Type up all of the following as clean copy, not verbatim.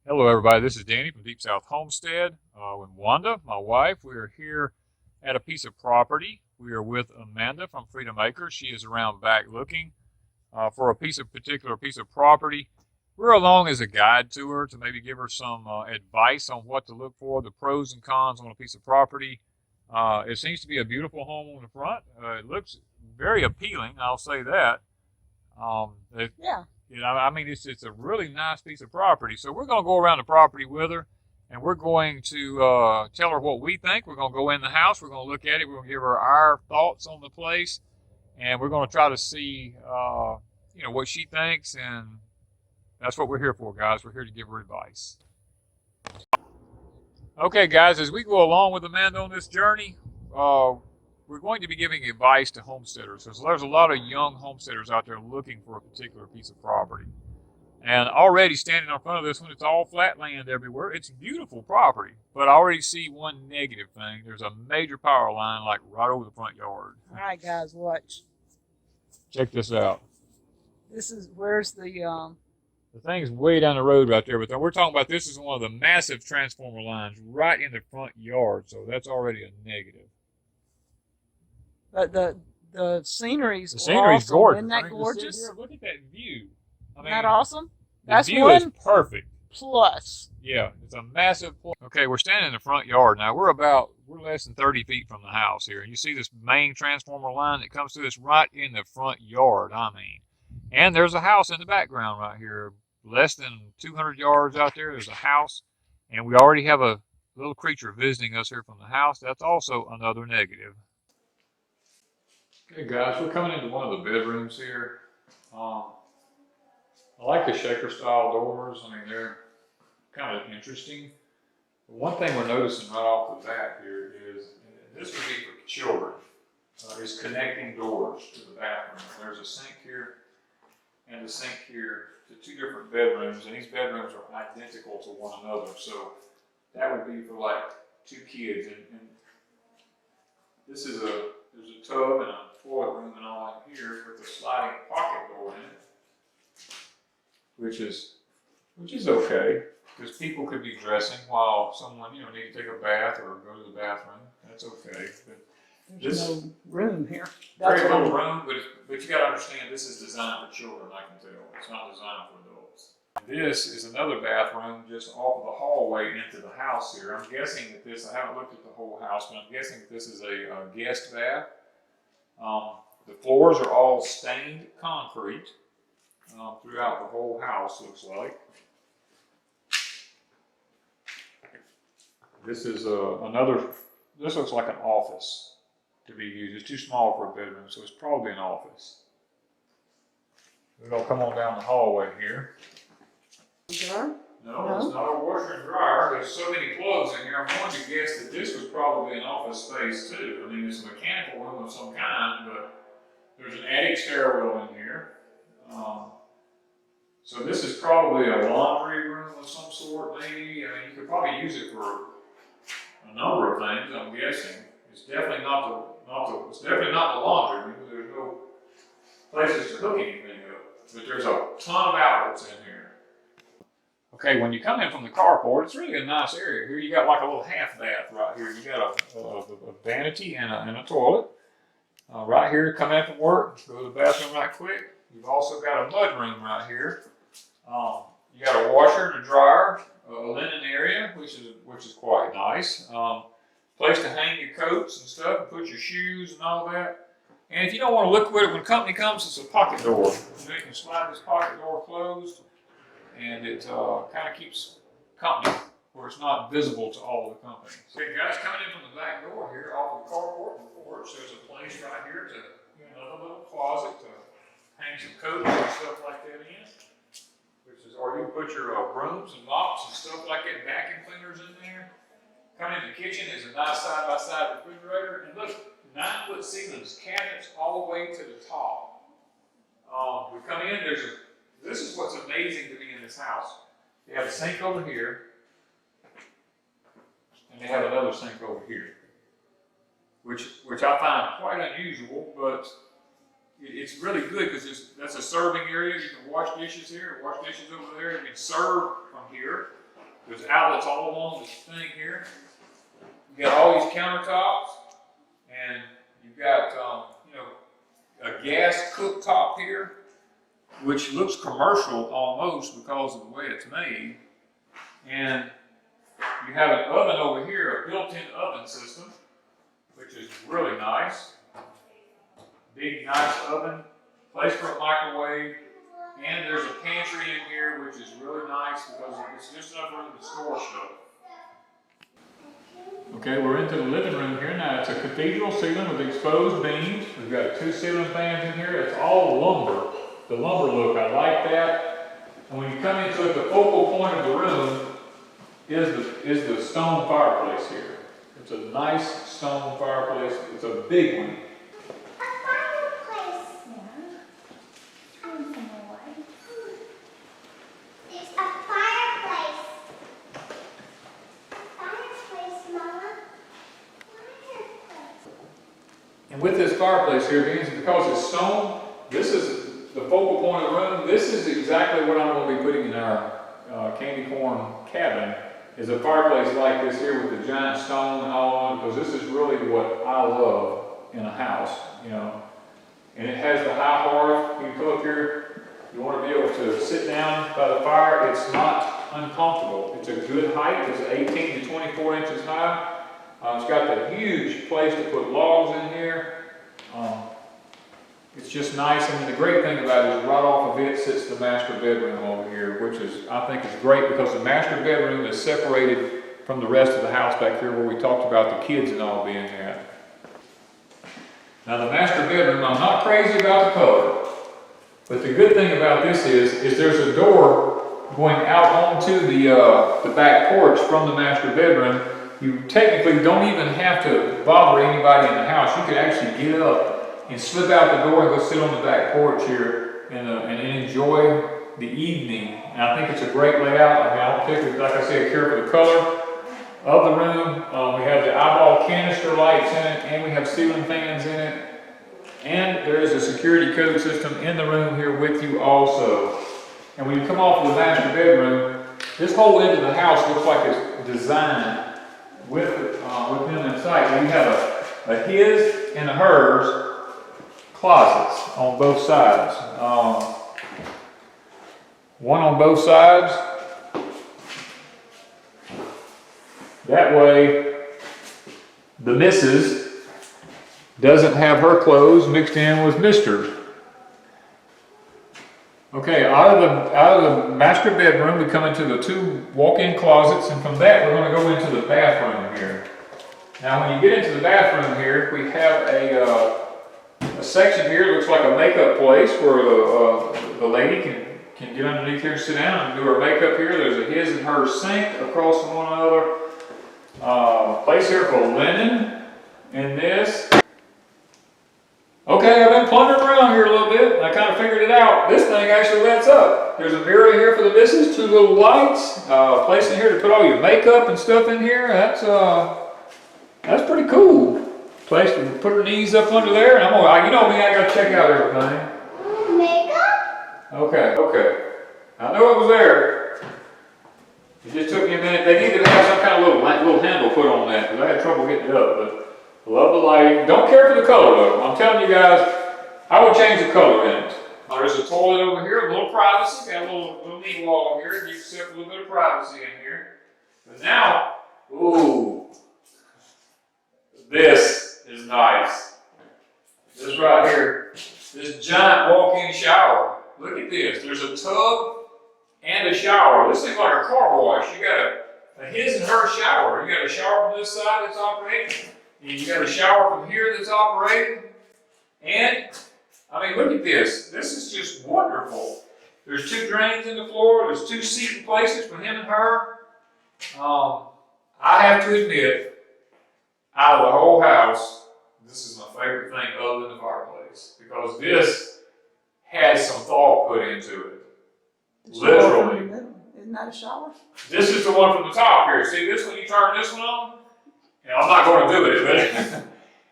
Hello, everybody. This is Danny from Deep South Homestead with Wanda, my wife. We are here at a piece of property. We are with Amanda from Freedom Acres. She is around back looking for a particular piece of property. We're along as a guide to her to maybe give her some advice on what to look for, the pros and cons on a piece of property. It seems to be a beautiful home on the front. It looks very appealing, I'll say that. Yeah. I mean, it's a really nice piece of property. So we're going to go around the property with her, and we're going to tell her what we think. We're going to go in the house. We're going to look at it. We're going to give her our thoughts on the place, and we're going to try to see, what she thinks. And that's what we're here for, guys. We're here to give her advice. Okay, guys, as we go along with Amanda on this journey, we're going to be giving advice to homesteaders. So there's a lot of young homesteaders out there looking for a particular piece of property. And already standing in front of this one, it's all flat land everywhere. It's beautiful property, but I already see one negative thing. There's a major power line like right over the front yard. All right, guys, watch. Check this out. Where's the The thing's way down the road right there, but we're talking about this is one of the massive transformer lines right in the front yard, so that's already a negative. But the scenery's scenery's awesome. gorgeous. Isn't that gorgeous? Here, look at that view. Isn't that awesome? The That's view is one perfect. plus. Yeah, it's a massive plus. Okay, we're standing in the front yard now. We're less than 30 feet from the house here. And you see this main transformer line that comes through this right in the front yard, And there's a house in the background right here. Less than 200 yards out there, there's a house. And we already have a little creature visiting us here from the house. That's also another negative. Okay, guys, we're coming into one of the bedrooms here. I like the shaker style doors. I mean, they're kind of interesting. But one thing we're noticing right off the bat here is, and this would be for children, is connecting doors to the bathroom. There's a sink here and a sink here to two different bedrooms, and these bedrooms are identical to one another. So that would be for like two kids. And this is there's a tub and a toilet room and all in here with a sliding pocket door in it, which is okay, because people could be dressing while someone need to take a bath or go to the bathroom. That's okay. But There's no room here. Very little room, but you got to understand this is designed for children. I can tell it's not designed for adults. This is another bathroom just off of the hallway into the house here. I'm guessing that I haven't looked at the whole house, but I'm guessing that this is a guest bath. The floors are all stained concrete throughout the whole house, looks like. This is this looks like an office to be used. It's too small for a bedroom, so it's probably an office. We're going to come on down the hallway here. Dryer? No, it's not a washer and dryer. There's so many plugs in here. I'm going to guess that this was probably an office space too. I mean, it's a mechanical room of some kind, but there's an attic stairwell in here. So this is probably a laundry room of some sort, maybe. I mean, you could probably use it for a number of things, I'm guessing. It's definitely not the laundry room. There's no places to hook anything up. But there's a ton of outlets in here. Okay, when you come in from the carport, it's really a nice area. Here you got like a little half bath right here. You got a vanity and a toilet. Right here, come in from work, go to the bathroom right quick. You've also got a mud room right here. You got a washer and a dryer, a linen area, which is quite nice. Place to hang your coats and stuff, and put your shoes and all that. And if you don't want to look at it when company comes, it's a pocket door. You can slide this pocket door closed, and it kind of keeps company where it's not visible to all of the company. So guys, coming in from the back door here, off the carport and porch, there's a place right here to another little closet to hang some coats and stuff like that in. Or you can put your brooms and mops and stuff like that, vacuum cleaners in there. Coming in the kitchen is a nice side-by-side refrigerator. And look, 9-foot ceilings, cabinets all the way to the top. We come in, this is what's amazing to me in this house. They have a sink over here, and they have another sink over here, which I find quite unusual, but it's really good because that's a serving area. You can wash dishes here, wash dishes over there. You can serve from here. There's outlets all along this thing here. You got all these countertops, and you've got you know, a gas cooktop here, which looks commercial almost because of the way it's made. And you have an oven over here, a built-in oven system, which is really nice. Big, nice oven, place for a microwave, and there's a pantry in here, which is really nice because it's just enough room to store stuff. Okay, we're into the living room here now. It's a cathedral ceiling with exposed beams. We've got 2 ceiling fans in here. It's all lumber. The lumber look, I like that. And when you come into it, the focal point of the room is the stone fireplace here. It's a nice stone fireplace. It's a big one. A fireplace. Yeah. There's a fireplace. A fireplace, Mama. Fireplace. And with this fireplace here, because it's stone, this is the focal point of the room. This is exactly what I'm going to be putting in our candy corn cabin, is a fireplace like this here with the giant stone and all on it, because this is really what I love in a house, you know. And it has the high hearth. You come up here, you want to be able to sit down by the fire. It's not uncomfortable. It's a good height. It's 18 to 24 inches high. It's got the huge place to put logs in here. It's just nice, and the great thing about it is right off of it sits the master bedroom over here, which is, I think, is great because the master bedroom is separated from the rest of the house back here where we talked about the kids and all being there. Now the master bedroom, I'm not crazy about the color, but the good thing about this is there's a door going out onto the back porch from the master bedroom. You technically don't even have to bother anybody in the house. You could actually get up and slip out the door and go sit on the back porch here and enjoy the evening. And I think it's a great layout. I mean, I don't think, like I said, care for the color of the room. We have the eyeball canister lights in it, and we have ceiling fans in it. And there is a security code system in the room here with you also. And when you come off of the master bedroom, this whole end of the house looks like it's designed with them in sight. And you have a his and a hers closets on both sides. One on both sides. That way, the missus doesn't have her clothes mixed in with Mr. Okay, out of the master bedroom, we come into the 2 walk-in closets, and from that, we're going to go into the bathroom here. Now, when you get into the bathroom here, we have a section here. Looks like a makeup place where the lady can get underneath here and sit down and do her makeup here. There's a his and her sink across from one another. Place here for linen in this. Okay, I've been plundering around here a little bit, and I kind of figured it out. This thing actually lights up. There's a mirror here for the missus, 2 little lights, place in here to put all your makeup and stuff in here. That's pretty cool. Place to put her knees up under there, and you know me, I gotta check out everything. Makeup? Okay. I know it was there. It just took me a minute. They needed to have some kind of little handle put on that, because I had trouble getting it up, but I love the lighting. Don't care for the color though. I'm telling you guys, I would change the color in it. There's a toilet over here, a little privacy, got a little knee wall here, and you can set a little bit of privacy in here. But now, ooh, this is nice. This right here, this giant walk-in shower. Look at this. There's a tub and a shower. This thing's like a car wash. You got a his and her shower. You got a shower from this side that's operating, and you got a shower from here that's operating. And I mean, look at this. This is just wonderful. There's 2 drains in the floor. There's 2 seating places for him and her. I have to admit, out of the whole house, this is my favorite thing other than the fireplace, because this has some thought put into it. Literally. Isn't that a shower? This is the one from the top here. See this one? You turn this one on? And I'm not going to do it, but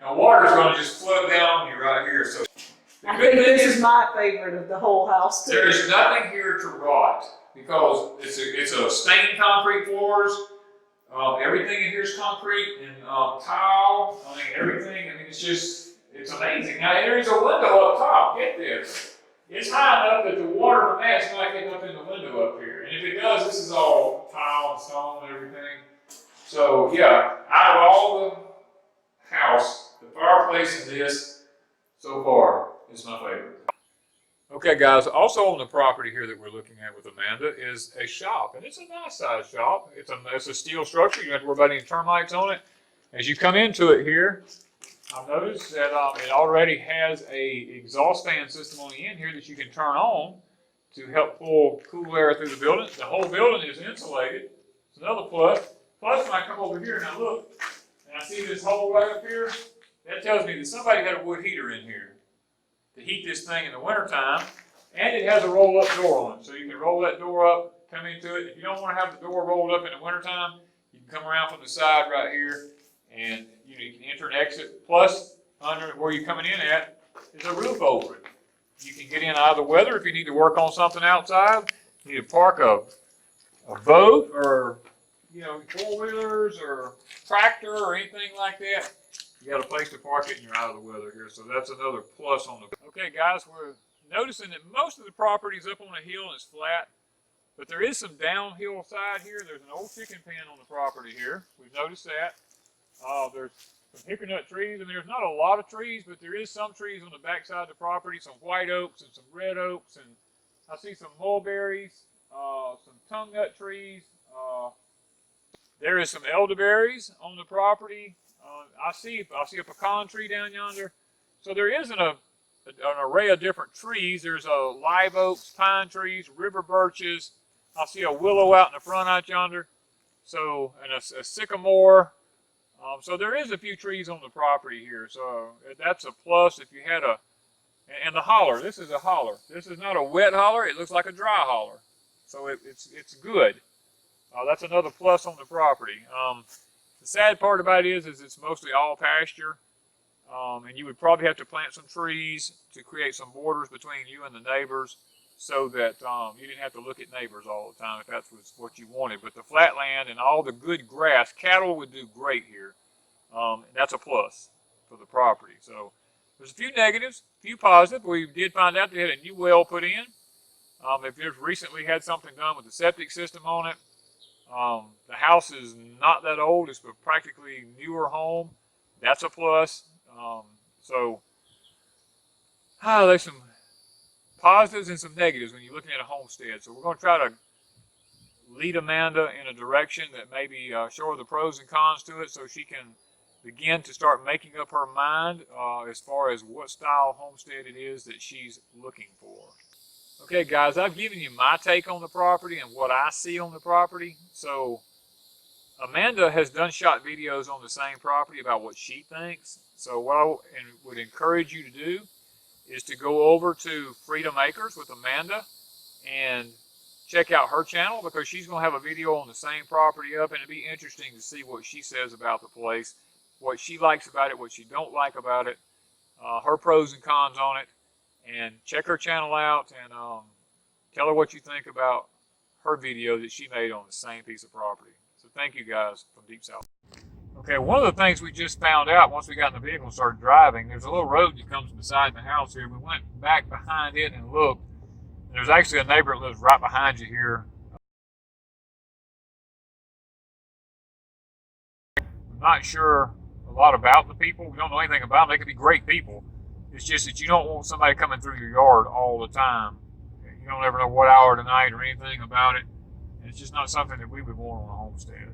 and water's going to just flood down on you right here. So I think this is my favorite of the whole house too. there's nothing here to rot. because it's a stained concrete floors. Everything in here is concrete and tile. I mean, everything. I mean, it's amazing. Now, there is a window up top. Get this. It's high enough that the water from that's not getting up in the window up here. And if it does, this is all tile and stone and everything. So, yeah, out of all the house, the fireplace in this so far is my favorite. Okay, guys, also on the property here that we're looking at with Amanda is a shop, and it's a nice size shop. It's a steel structure. You don't have to worry about any termites on it. As you come into it here, I've noticed that it already has a exhaust fan system on the end here that you can turn on to help pull cool air through the building. The whole building is insulated. It's another plus. Plus, when I come over here and I look, and I see this hole right up here, that tells me that somebody had a wood heater in here to heat this thing in the wintertime, and it has a roll-up door on it. So you can roll that door up, come into it. If you don't want to have the door rolled up in the wintertime, you can come around from the side right here, and you can enter and exit. Plus, under where you're coming in at is a roof over it. You can get in out of the weather if you need to work on something outside. You need to park a boat or four-wheelers or tractor or anything like that. You got a place to park it and you're out of the weather here. So that's another plus on the... Okay, guys, we're noticing that most of the property is up on a hill and it's flat. But there is some downhill side here. There's an old chicken pen on the property here. We've noticed that. There's some hickory nut trees, and there's not a lot of trees, but there is some trees on the back side of the property, some white oaks and some red oaks, and I see some mulberries, some tongue nut trees. There is some elderberries on the property. I see a pecan tree down yonder. So there is an array of different trees. There's live oaks, pine trees, river birches. I see a willow out in the front out yonder. So, and a sycamore. So there is a few trees on the property here. So that's a plus if you had and the holler. This is a holler. This is not a wet holler. It looks like a dry holler. So it's good. That's another plus on the property. The sad part about it is it's mostly all pasture, and you would probably have to plant some trees to create some borders between you and the neighbors so that you didn't have to look at neighbors all the time if that was what you wanted. But the flat land and all the good grass, cattle would do great here. That's a plus for the property. So there's a few negatives, a few positives. We did find out they had a new well put in. If you've recently had something done with the septic system on it. The house is not that old. It's a practically newer home. That's a plus. There's some positives and some negatives when you're looking at a homestead. So we're going to try to lead Amanda in a direction that maybe show her the pros and cons to it so she can begin to start making up her mind as far as what style homestead it is that she's looking for. Okay, guys, I've given you my take on the property and what I see on the property. So Amanda has shot videos on the same property about what she thinks. So what I would encourage you to do is to go over to Freedom Acres with Amanda and check out her channel, because she's going to have a video on the same property up, and it'd be interesting to see what she says about the place, what she likes about it, what she don't like about it, her pros and cons on it. And check her channel out and tell her what you think about her video that she made on the same piece of property. So thank you guys from Deep South. Okay, one of the things we just found out once we got in the vehicle and started driving, there's a little road that comes beside the house here. We went back behind it and looked. There's actually a neighbor that lives right behind you here. I'm not sure a lot about the people. We don't know anything about them. They could be great people. It's just that you don't want somebody coming through your yard all the time. You don't ever know what hour of the night or anything about it. And it's just not something that we would want on a homestead.